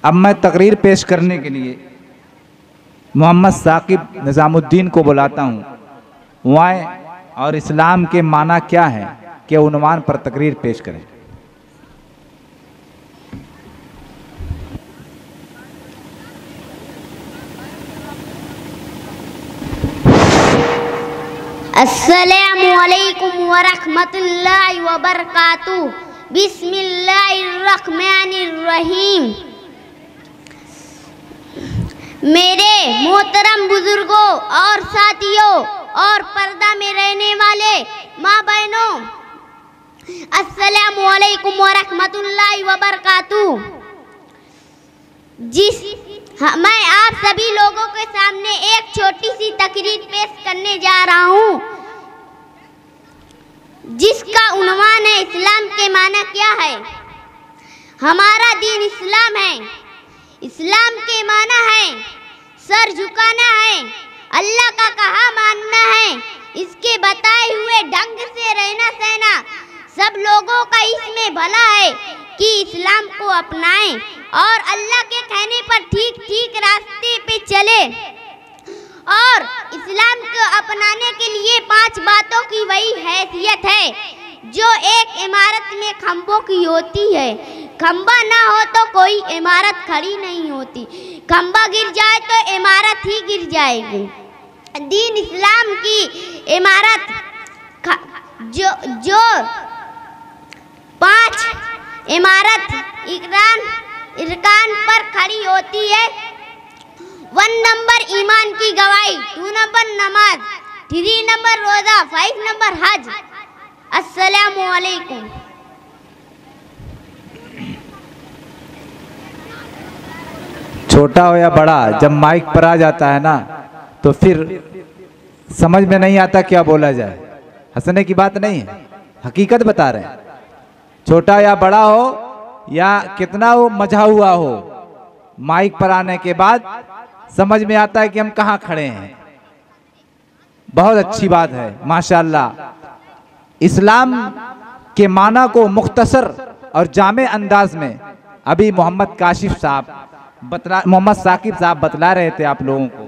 अब मैं तकरीर पेश करने के लिए मोहम्मद साकिब निज़ामुद्दीन को बुलाता हूँ। वो आए और इस्लाम के माना क्या है के उन्वान पर तकरीर पेश करें। अस्सलामुअलैकुम वरहमतुल्लाहि वबरकातुहू। बिस्मिल्लाहिर्रहमानिर्रहीम। मेरे मोहतरम बुजुर्गों और साथियों और पर्दा में रहने वाले माँ बहनों, अस्सलामुअलैकुम वरहमतुल्लाहि वबरकातुहू। मैं आप सभी लोगों के सामने एक छोटी सी तकरीर पेश करने जा रहा हूँ, जिसका उन्वान है इस्लाम के माना क्या है। हमारा दीन इस्लाम है। इस्लाम के माना है सर झुकाना है, अल्लाह का कहा मानना है, इसके बताए हुए ढंग से रहना सहना। सब लोगों का इसमें भला है कि इस्लाम को अपनाएं और अल्लाह के कहने पर ठीक ठीक रास्ते पे चले। और इस्लाम को अपनाने के लिए 5 बातों की वही हैसियत है जो एक इमारत में खंभों की होती है। खंभा ना हो तो कोई इमारत खड़ी नहीं होती, खंभा गिर जाए तो इमारत ही गिर जाएगी। दीन इस्लाम की इमारत जो 5 इमारत इरकान पर खड़ी होती है। 1 नंबर ईमान की गवाही, 2 नंबर नमाज, 3 नंबर रोजा, 5 नंबर हज। अस्सलामु अलैकुम। छोटा हो या बड़ा, जब माइक पर आ जाता है ना तो फिर समझ में नहीं आता क्या बोला जाए। हंसने की बात नहीं है, हकीकत बता रहे हैं। छोटा या बड़ा हो या कितना वो मजा हुआ हो, माइक पर आने के बाद समझ में आता है कि हम कहाँ खड़े हैं। बहुत अच्छी बात है माशाअल्लाह। इस्लाम के माना को मुख्तसर और जामे अंदाज में अभी मोहम्मद साकिब साहब बतला रहे थे आप लोगों को।